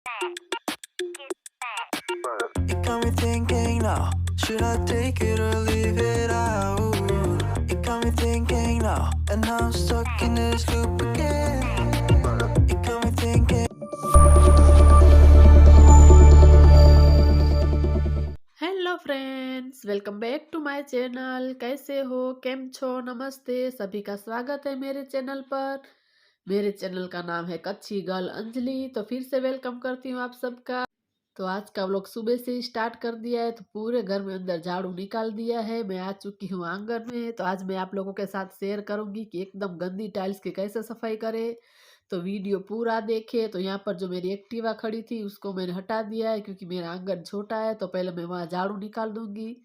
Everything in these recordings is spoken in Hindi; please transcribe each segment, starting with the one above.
It got me thinking now, should I take it or leave it out? It got me thinking now, and now I'm stuck in this loop again. It got me thinking. Hello friends, welcome back to my channel. कैसे हो, केम छो, नमस्ते। सभी का स्वागत है मेरे चैनल पर। मेरे चैनल का नाम है कच्ची गर्ल अंजलि। तो फिर से वेलकम करती हूँ आप सबका। तो आज का व्लॉग सुबह से ही स्टार्ट कर दिया है। तो पूरे घर में अंदर झाड़ू निकाल दिया है। मैं आ चुकी हूँ आंगन में। तो आज मैं आप लोगों के साथ शेयर करूंगी कि एकदम गंदी टाइल्स की कैसे सफाई करें। तो वीडियो पूरा देखे। तो यहाँ पर जो मेरी एक्टिवा खड़ी थी उसको मैंने हटा दिया है, क्योंकि मेरा आंगन छोटा है। तो पहले मैं वहाँ झाड़ू निकाल दूंगी।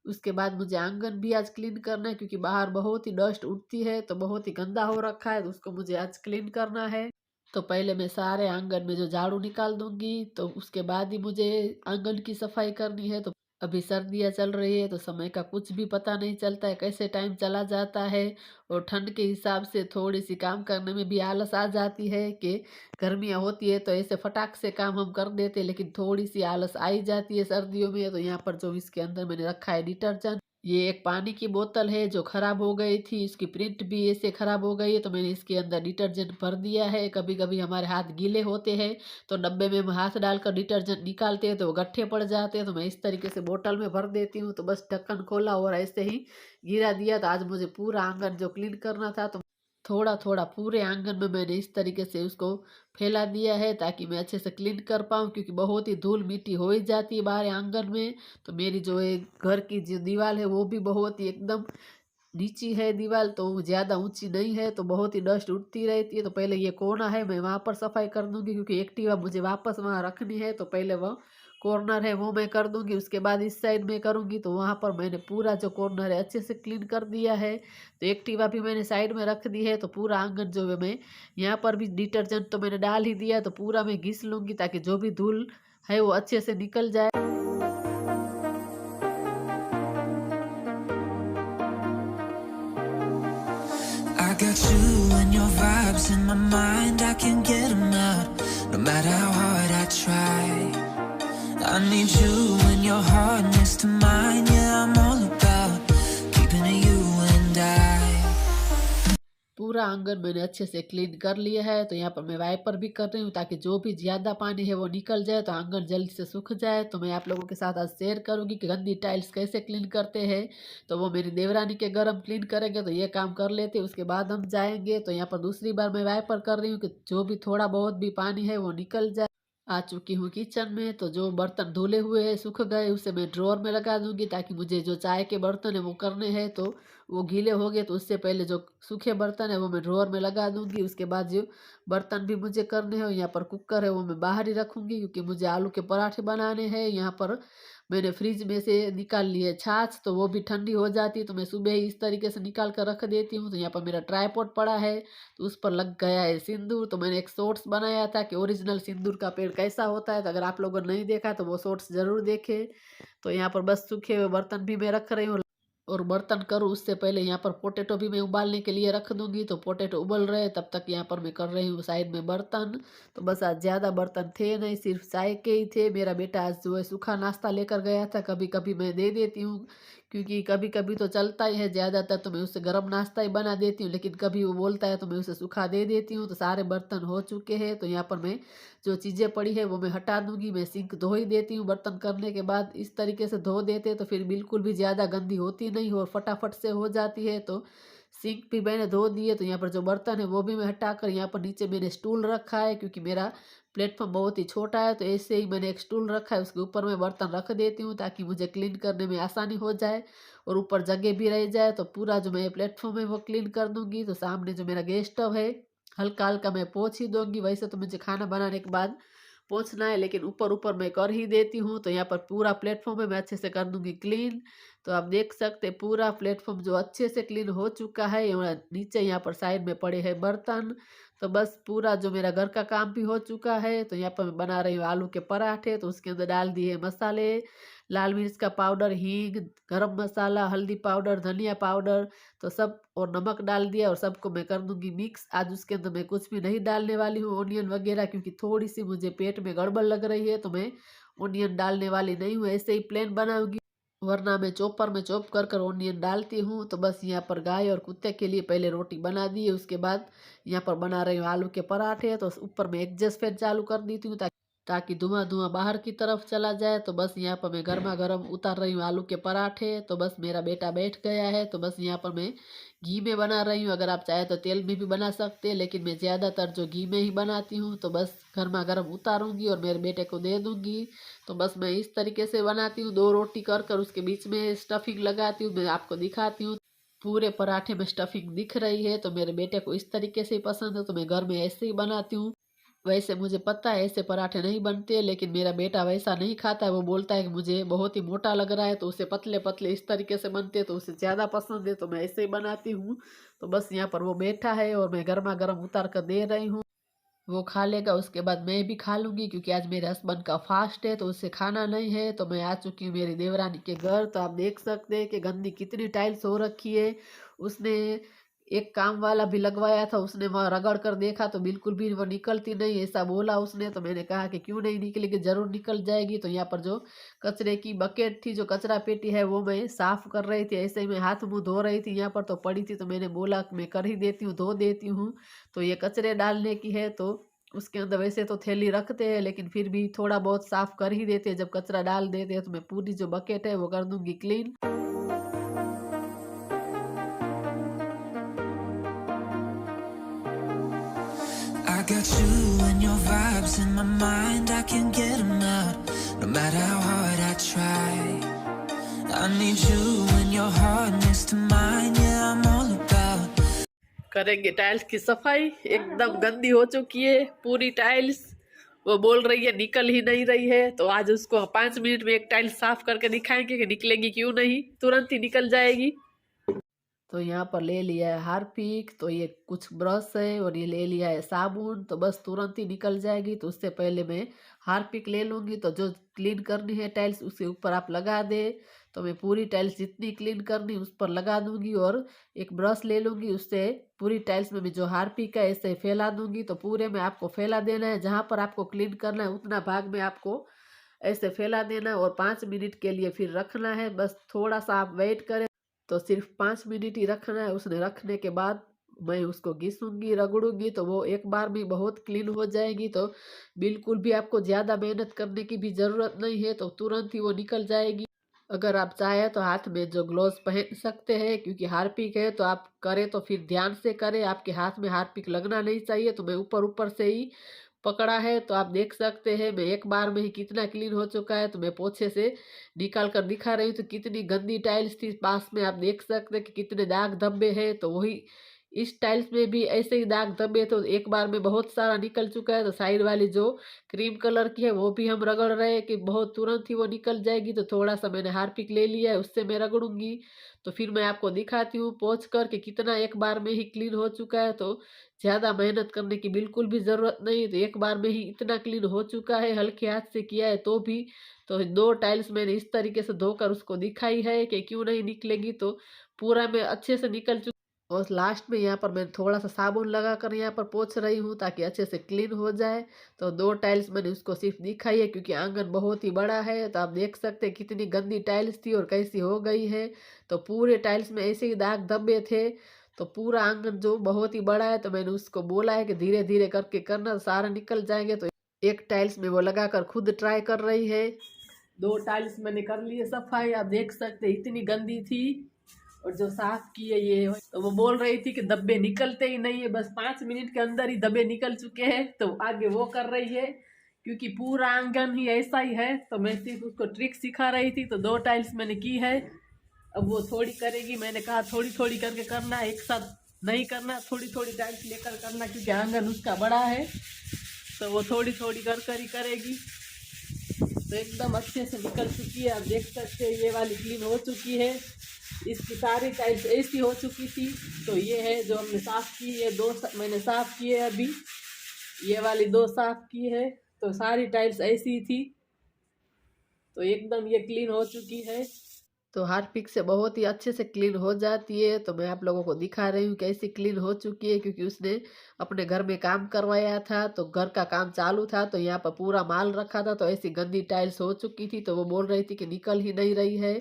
उसके बाद मुझे आंगन भी आज क्लीन करना है, क्योंकि बाहर बहुत ही डस्ट उठती है। तो बहुत ही गंदा हो रखा है, तो उसको मुझे आज क्लीन करना है। तो पहले मैं सारे आंगन में जो झाड़ू निकाल दूंगी, तो उसके बाद ही मुझे आंगन की सफाई करनी है। तो अभी सर्दियाँ चल रही है, तो समय का कुछ भी पता नहीं चलता है, कैसे टाइम चला जाता है। और ठंड के हिसाब से थोड़ी सी काम करने में भी आलस आ जाती है कि गर्मियाँ होती है तो ऐसे फटाक से काम हम कर देते हैं, लेकिन थोड़ी सी आलस आ ही जाती है सर्दियों में। तो यहाँ पर जो इसके अंदर मैंने रखा है डिटर्जेंट, ये एक पानी की बोतल है जो खराब हो गई थी। इसकी प्रिंट भी ऐसे खराब हो गई है, तो मैंने इसके अंदर डिटर्जेंट भर दिया है। कभी कभी हमारे हाथ गीले होते हैं, तो डब्बे में हम हाथ डालकर डिटर्जेंट निकालते हैं तो वो गट्ठे पड़ जाते हैं। तो मैं इस तरीके से बोतल में भर देती हूँ। तो बस ढक्कन खोला और ऐसे ही गिरा दिया। तो आज मुझे पूरा आंगन जो क्लीन करना था, तो थोड़ा थोड़ा पूरे आंगन में मैंने इस तरीके से उसको फैला दिया है, ताकि मैं अच्छे से क्लीन कर पाऊँ, क्योंकि बहुत ही धूल मिट्टी हो ही जाती है बाहर आंगन में। तो मेरी जो है घर की जो दीवार है वो भी बहुत ही एकदम नीची है दीवार, तो ज़्यादा ऊंची नहीं है। तो बहुत ही डस्ट उठती रहती है। तो पहले ये कोना है, मैं वहाँ पर सफाई कर दूंगी, क्योंकि एक्टिवा मुझे वापस वहाँ रखनी है। तो पहले वो कॉर्नर है वो मैं कर दूंगी, उसके बाद इस साइड में करूंगी। तो वहाँ पर मैंने पूरा जो कॉर्नर है अच्छे से क्लीन कर दिया है। तो एक्टिवा भी मैंने साइड में रख दी है। तो पूरा आंगन जो है मैं यहाँ पर भी डिटर्जेंट तो मैंने डाल ही दिया। तो पूरा मैं घिस लूंगी, ताकि जो भी धूल है वो अच्छे से निकल जाए। I got you and your vibes in my mind, I can't get them out, no matter how hard I try. I need you and your heart next to mine, yeah, I'm all about keeping it you and I. पूरा आंगन मैंने अच्छे से क्लीन कर लिया है। तो यहाँ पर मैं वाइपर भी कर रही हूँ, ताकि जो भी ज़्यादा पानी है वो निकल जाए, तो आंगन जल्दी से सूख जाए। तो मैं आप लोगों के साथ आज शेयर करूँगी कि गंदी टाइल्स कैसे क्लीन करते हैं। तो वो मेरी देवरानी के घर हम क्लीन करेंगे, तो ये काम कर लेते उसके बाद हम जाएंगे। तो यहाँ पर दूसरी बार मैं वाइपर कर रही हूँ कि जो भी थोड़ा बहुत भी पानी है वो निकल जाए। आ चुकी हूँ किचन में। तो जो बर्तन धुले हुए हैं सूख गए, उसे मैं ड्रॉर में लगा दूंगी, ताकि मुझे जो चाय के बर्तन है वो करने हैं। तो वो गीले हो गए, तो उससे पहले जो सूखे बर्तन है वो मैं ड्रॉर में लगा दूंगी। उसके बाद जो बर्तन भी मुझे करने हैं, यहाँ पर कुकर है वो मैं बाहर ही रखूंगी, क्योंकि मुझे आलू के पराठे बनाने हैं। यहाँ पर मैंने फ्रिज में से निकाल ली है छाछ, तो वो भी ठंडी हो जाती है। तो मैं सुबह ही इस तरीके से निकाल कर रख देती हूँ। तो यहाँ पर मेरा ट्राईपॉड पड़ा है, तो उस पर लग गया है सिंदूर। तो मैंने एक शॉर्ट्स बनाया था कि ओरिजिनल सिंदूर का पेड़ कैसा होता है। तो अगर आप लोगों ने नहीं देखा तो वो शॉर्ट्स जरूर देखे। तो यहाँ पर बस सूखे हुए बर्तन भी मैं रख रही हूँ। और बर्तन करूँ उससे पहले यहाँ पर पोटैटो भी मैं उबालने के लिए रख दूंगी। तो पोटैटो उबल रहे तब तक यहाँ पर मैं कर रही हूँ साइड में बर्तन। तो बस आज ज़्यादा बर्तन थे नहीं, सिर्फ चाय के ही थे। मेरा बेटा आज जो है सूखा नाश्ता लेकर गया था। कभी कभी मैं दे देती हूँ, क्योंकि कभी कभी तो चलता ही है, ज़्यादातर तो मैं उससे गर्म नाश्ता ही बना देती हूँ, लेकिन कभी वो बोलता है तो मैं उसे सूखा दे देती हूँ। तो सारे बर्तन हो चुके हैं। तो यहाँ पर मैं जो चीज़ें पड़ी है वो मैं हटा दूंगी। मैं सिंक धो ही देती हूँ बर्तन करने के बाद। इस तरीके से धो देते तो फिर बिल्कुल भी ज़्यादा गंदी होती नहीं और फटाफट से हो जाती है। तो सिंक भी मैंने धो दिए। तो यहाँ पर जो बर्तन है वो भी मैं हटाकर यहाँ पर नीचे मैंने स्टूल रखा है, क्योंकि मेरा प्लेटफॉर्म बहुत ही छोटा है। तो ऐसे ही मैंने एक स्टूल रखा है, उसके ऊपर मैं बर्तन रख देती हूँ, ताकि मुझे क्लीन करने में आसानी हो जाए और ऊपर जगह भी रह जाए। तो पूरा जो मैं प्लेटफॉर्म है वो क्लीन कर दूंगी। तो सामने जो मेरा गैस स्टव है हल्का हल्का मैं पोंछ ही दूंगी। वैसे तो मुझे खाना बनाने के बाद पोंछना है, लेकिन ऊपर ऊपर मैं कर ही देती हूँ। तो यहाँ पर पूरा प्लेटफॉर्म है मैं अच्छे से कर दूंगी क्लीन। तो आप देख सकते हैं पूरा प्लेटफॉर्म जो अच्छे से क्लीन हो चुका है। और नीचे यहाँ पर साइड में पड़े हैं बर्तन। तो बस पूरा जो मेरा घर का काम भी हो चुका है। तो यहाँ पर मैं बना रही हूँ आलू के पराठे। तो उसके अंदर डाल दिए मसाले, लाल मिर्च का पाउडर, हींग, गरम मसाला, हल्दी पाउडर, धनिया पाउडर, तो सब और नमक डाल दिया और सबको मैं कर दूंगी मिक्स। आज उसके अंदर मैं कुछ भी नहीं डालने वाली हूँ ओनियन वगैरह, क्योंकि थोड़ी सी मुझे पेट में गड़बड़ लग रही है, तो मैं ओनियन डालने वाली नहीं हूँ, ऐसे ही प्लेन बनाऊंगी। वरना मैं चॉपर में चॉप कर कर ओनियन डालती हूँ। तो बस यहाँ पर गाय और कुत्ते के लिए पहले रोटी बना दी है, उसके बाद यहाँ पर बना रही हूँ आलू के पराठे। तो ऊपर में एग्जॉस्ट फैन चालू कर दी थी ताकि धुआं धुआं बाहर की तरफ चला जाए। तो बस यहाँ पर मैं गर्मा गर्म उतार रही हूँ आलू के पराठे। तो बस मेरा बेटा बैठ गया है। तो बस यहाँ पर मैं घी में बना रही हूँ, अगर आप चाहे तो तेल में भी बना सकते हैं, लेकिन मैं ज़्यादातर जो घी में ही बनाती हूँ। तो बस गर्मा गर्म उतारूंगी और मेरे बेटे को दे दूंगी। तो बस मैं इस तरीके से बनाती हूँ, 2 रोटी कर कर उसके बीच में स्टफिंग लगाती हूँ। मैं आपको दिखाती हूँ, पूरे पराठे में स्टफिंग दिख रही है। तो मेरे बेटे को इस तरीके से ही पसंद है, तो मैं घर में ऐसे ही बनाती हूँ। वैसे मुझे पता है ऐसे पराठे नहीं बनते, लेकिन मेरा बेटा वैसा नहीं खाता है। वो बोलता है कि मुझे बहुत ही मोटा लग रहा है, तो उसे पतले पतले इस तरीके से बनते हैं तो उसे ज़्यादा पसंद है, तो मैं ऐसे ही बनाती हूँ। तो बस यहाँ पर वो बैठा है और मैं गर्मा गर्म उतार कर दे रही हूँ। वो खा लेगा, उसके बाद मैं भी खा लूँगी, क्योंकि आज मेरे हस्बैंड का फास्ट है, तो उसे खाना नहीं है। तो मैं आ चुकी हूँ मेरी देवरानी के घर। तो आप देख सकते हैं कि गंदी कितनी टाइल्स हो रखी है। उसने एक काम वाला भी लगवाया था, उसने वहाँ रगड़ कर देखा तो बिल्कुल भी वो निकलती नहीं, ऐसा बोला उसने। तो मैंने कहा कि क्यों नहीं निकलेगी, ज़रूर निकल जाएगी। तो यहाँ पर जो कचरे की बकेट थी, जो कचरा पेटी है, वो मैं साफ़ कर रही थी। ऐसे ही मैं हाथ मुँह धो रही थी, यहाँ पर तो पड़ी थी, तो मैंने बोला कि मैं कर ही देती हूँ, धो देती हूँ। तो ये कचरे डालने की है, तो उसके अंदर वैसे तो थैली रखते हैं, लेकिन फिर भी थोड़ा बहुत साफ़ कर ही देते हैं। जब कचरा डाल देते हैं तो मैं पूरी जो बकेट है वो कर दूँगी clean. I got you and your vibes in my mind, I can't get them out, no matter how hard I try. I need you and your heart next to mine, yeah, I'm all about. करेंगे टाइल्स की सफाई, एकदम गंदी हो चुकी है पूरी टाइल्स। वो बोल रही है निकल ही नहीं रही है, तो आज उसको 5 मिनट में एक टाइल्स साफ करके दिखाएंगे कि निकलेगी क्यों नहीं, तुरंत ही निकल जाएगी। तो यहाँ पर ले लिया है हार्पिक, तो ये कुछ ब्रश है और ये ले लिया है साबुन, तो बस तुरंत ही निकल जाएगी। तो उससे पहले मैं हार्पिक ले लूँगी। तो जो क्लीन करनी है टाइल्स उसके ऊपर आप लगा दे। तो मैं पूरी टाइल्स जितनी क्लीन करनी उस पर लगा दूँगी और एक ब्रश ले लूँगी, उससे पूरी टाइल्स में भी जो हार्पिक है ऐसे फैला दूँगी। तो पूरे में आपको फैला देना है, जहाँ पर आपको क्लीन करना है उतना भाग में आपको ऐसे फैला देना है और 5 मिनट के लिए फिर रखना है। बस थोड़ा सा आप वेट करें, तो सिर्फ 5 मिनट ही रखना है। उसने रखने के बाद मैं उसको घिसूँगी, रगड़ूंगी, तो वो एक बार में बहुत क्लीन हो जाएगी। तो बिल्कुल भी आपको ज़्यादा मेहनत करने की भी ज़रूरत नहीं है, तो तुरंत ही वो निकल जाएगी। अगर आप चाहें तो हाथ में जो ग्लोव्स पहन सकते हैं, क्योंकि हार्पिक है तो आप करें तो फिर ध्यान से करें, आपके हाथ में हार्पिक लगना नहीं चाहिए। तो मैं ऊपर ऊपर से ही पकड़ा है, तो आप देख सकते हैं मैं एक बार में ही कितना क्लीन हो चुका है। तो मैं पोछे से निकाल कर दिखा रही हूँ, तो कितनी गंदी टाइल्स थी, पास में आप देख सकते हैं कि कितने दाग धब्बे हैं। तो वही इस टाइल्स में भी ऐसे ही दाग धब्बे, तो एक बार में बहुत सारा निकल चुका है। तो साइड वाली जो क्रीम कलर की है वो भी हम रगड़ रहे हैं कि बहुत तुरंत ही वो निकल जाएगी। तो थोड़ा सा मैंने हार्पिक ले लिया है, उससे मैं रगड़ूंगी। तो फिर मैं आपको दिखाती हूँ पोंछ कर कि कितना एक बार में ही क्लीन हो चुका है। तो ज़्यादा मेहनत करने की बिल्कुल भी ज़रूरत नहीं, तो एक बार में ही इतना क्लीन हो चुका है, हल्के हाथ से किया है तो भी। तो 2 टाइल्स मैंने इस तरीके से धोकर उसको दिखाई है कि क्यों नहीं निकलेगी। तो पूरा मैं अच्छे से निकल चुका, और लास्ट में यहाँ पर मैं थोड़ा सा साबुन लगा कर यहाँ पर पोंछ रही हूँ ताकि अच्छे से क्लीन हो जाए। तो 2 टाइल्स मैंने उसको सिर्फ दिखाई है, क्योंकि आंगन बहुत ही बड़ा है। तो आप देख सकते हैं कितनी गंदी टाइल्स थी और कैसी हो गई है। तो पूरे टाइल्स में ऐसे ही दाग धब्बे थे। तो पूरा आंगन जो बहुत ही बड़ा है, तो मैंने उसको बोला है कि धीरे धीरे करके करना, तो सारा निकल जाएंगे। तो एक टाइल्स में वो लगा कर खुद ट्राई कर रही है। 2 टाइल्स मैंने कर लिए सफाई, आप देख सकते इतनी गंदी थी। और जो साफ की है ये, तो वो बोल रही थी कि धब्बे निकलते ही नहीं है, बस 5 मिनट के अंदर ही धब्बे निकल चुके हैं। तो आगे वो कर रही है, क्योंकि पूरा आंगन ही ऐसा ही है। तो मैं सिर्फ उसको ट्रिक सिखा रही थी। तो 2 टाइल्स मैंने की है, अब वो थोड़ी करेगी। मैंने कहा थोड़ी थोड़ी करके करना, एक साथ नहीं करना, थोड़ी थोड़ी टाइल्स लेकर करना, क्योंकि आंगन उसका बड़ा है। तो वो थोड़ी थोड़ी कर ही करेगी। तो एकदम अच्छे से निकल चुकी है, आप देख सकते हैं ये वाली क्लीन हो चुकी है। इसकी सारी टाइल्स ऐसी हो चुकी थी। तो ये है जो हमने साफ़ की, ये दो मैंने साफ़ किए अभी, ये वाली दो साफ़ की है। तो सारी टाइल्स ऐसी थी, तो एकदम ये क्लीन हो चुकी है। तो हार्पिक से बहुत ही अच्छे से क्लीन हो जाती है। तो मैं आप लोगों को दिखा रही हूँ कैसी क्लीन हो चुकी है, क्योंकि उसने अपने घर में काम करवाया था, तो घर का काम चालू था, तो यहाँ पर पूरा माल रखा था, तो ऐसी गंदी टाइल्स हो चुकी थी। तो वो बोल रही थी कि निकल ही नहीं रही है।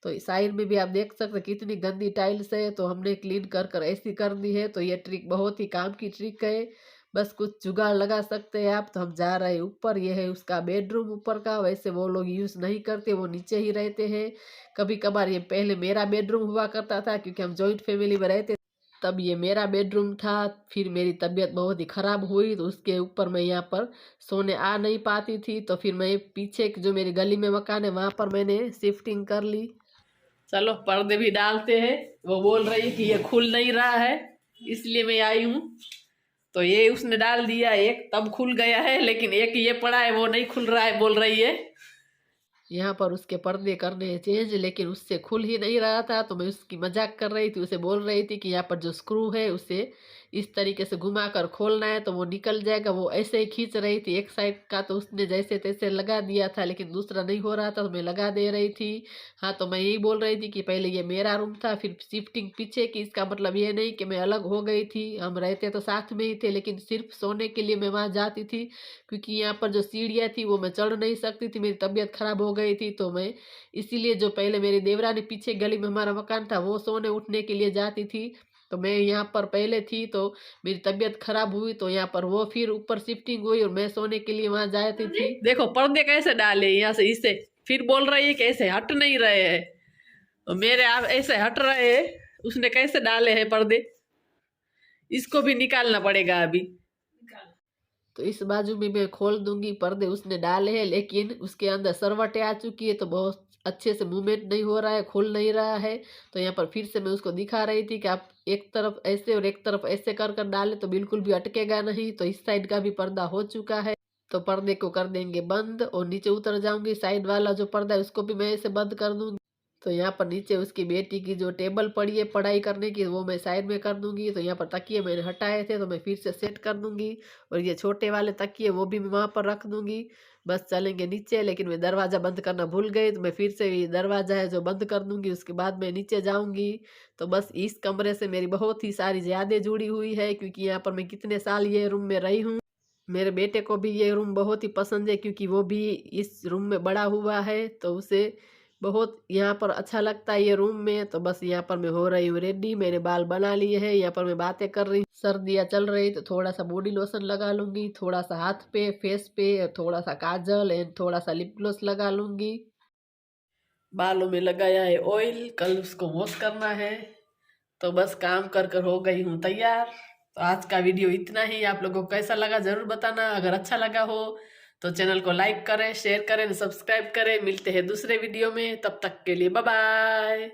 तो साइड में भी आप देख सकते हैं कितनी गंदी टाइल्स है। तो हमने क्लीन कर कर ऐसी कर दी है। तो ये ट्रिक बहुत ही काम की ट्रिक है, बस कुछ जुगाड़ लगा सकते हैं आप। तो हम जा रहे हैं ऊपर, ये है उसका बेडरूम ऊपर का। वैसे वो लोग यूज़ नहीं करते, वो नीचे ही रहते हैं। कभी कभार ये पहले मेरा बेडरूम हुआ करता था, क्योंकि हम जॉइंट फैमिली में रहते, तब ये मेरा बेडरूम था। फिर मेरी तबीयत बहुत ही ख़राब हुई, तो उसके ऊपर मैं यहाँ पर सोने आ नहीं पाती थी। तो फिर मैं पीछे जो मेरी गली में मकान है वहाँ पर मैंने शिफ्टिंग कर ली। चलो पर्दे भी डालते हैं। वो बोल रही है कि ये खुल नहीं रहा है, इसलिए मैं आई हूँ। तो ये उसने डाल दिया, एक तब खुल गया है, लेकिन एक ये पड़ा है वो नहीं खुल रहा है, बोल रही है। यहाँ पर उसके पर्दे करने हैं चेंज, लेकिन उससे खुल ही नहीं रहा था। तो मैं उसकी मजाक कर रही थी, उसे बोल रही थी कि यहाँ पर जो स्क्रू है उसे इस तरीके से घुमा कर खोलना है तो वो निकल जाएगा। वो ऐसे ही खींच रही थी एक साइड का, तो उसने जैसे तैसे लगा दिया था, लेकिन दूसरा नहीं हो रहा था, तो मैं लगा दे रही थी। हाँ, तो मैं यही बोल रही थी कि पहले ये मेरा रूम था, फिर शिफ्टिंग पीछे की। इसका मतलब ये नहीं कि मैं अलग हो गई थी, हम रहते तो साथ में ही थे, लेकिन सिर्फ सोने के लिए मैं वहाँ जाती थी, क्योंकि यहाँ पर जो सीढ़ियाँ थी वो मैं चढ़ नहीं सकती थी, मेरी तबीयत खराब हो गई थी। तो मैं इसीलिए, जो पहले मेरी देवरानी पीछे गली में हमारा मकान था, वो सोने उठने के लिए जाती थी, तो मैं यहाँ पर पहले थी। तो मेरी तबीयत खराब हुई, तो यहाँ पर वो फिर ऊपर शिफ्टिंग हुई और मैं सोने के लिए वहाँ जाती थी। देखो पर्दे कैसे डाले यहाँ से, इससे फिर बोल रही है कि ऐसे हट नहीं रहे हैं, तो मेरे आप ऐसे हट रहे हैं, उसने कैसे डाले हैं पर्दे, इसको भी निकालना पड़ेगा अभी। तो इस बाजू में मैं खोल दूंगी, पर्दे उसने डाले हैं, लेकिन उसके अंदर सरवटें आ चुकी है, तो बहुत अच्छे से मूवमेंट नहीं हो रहा है, खुल नहीं रहा है। तो यहाँ पर फिर से मैं उसको दिखा रही थी कि आप एक तरफ ऐसे और एक तरफ ऐसे कर कर डाले तो बिल्कुल भी अटकेगा नहीं। तो इस साइड का भी पर्दा हो चुका है, तो पर्दे को कर देंगे बंद और नीचे उतर जाऊंगी। साइड वाला जो पर्दा है उसको भी मैं ऐसे बंद कर दूंगी। तो यहाँ पर नीचे उसकी बेटी की जो टेबल पड़ी है पढ़ाई करने की, वो मैं साइड में कर दूंगी। तो यहाँ पर तकिए मैंने हटाए थे, तो मैं फिर से सेट कर दूंगी। और ये छोटे वाले तकिए वो भी मैं वहाँ पर रख दूंगी। बस चलेंगे नीचे, लेकिन मैं दरवाज़ा बंद करना भूल गई, तो मैं फिर से ये दरवाज़ा है जो बंद कर दूंगी, उसके बाद मैं नीचे जाऊंगी। तो बस इस कमरे से मेरी बहुत ही सारी यादें जुड़ी हुई है, क्योंकि यहाँ पर मैं कितने साल ये रूम में रही हूँ। मेरे बेटे को भी ये रूम बहुत ही पसंद है, क्योंकि वो भी इस रूम में बड़ा हुआ है, तो उसे बहुत यहाँ पर अच्छा लगता है ये रूम में। तो बस यहाँ पर मैं हो रही हूँ रेडी, मैंने बाल बना लिए हैं, यहाँ पर मैं बातें कर रही हूँ। सर्दियाँ चल रही तो थोड़ा सा बॉडी लोशन लगा लूँगी, थोड़ा सा हाथ पे फेस पे, और थोड़ा सा काजल एंड थोड़ा सा लिप ग्लॉस लगा लूँगी। बालों में लगाया है ऑयल, कल उसको वॉश करना है। तो बस काम कर कर हो गई हूँ तैयार। तो आज का वीडियो इतना ही। आप लोगों को कैसा लगा ज़रूर बताना। अगर अच्छा लगा हो तो चैनल को लाइक करें, शेयर करें, सब्सक्राइब करें। मिलते हैं दूसरे वीडियो में, तब तक के लिए बाय बाय।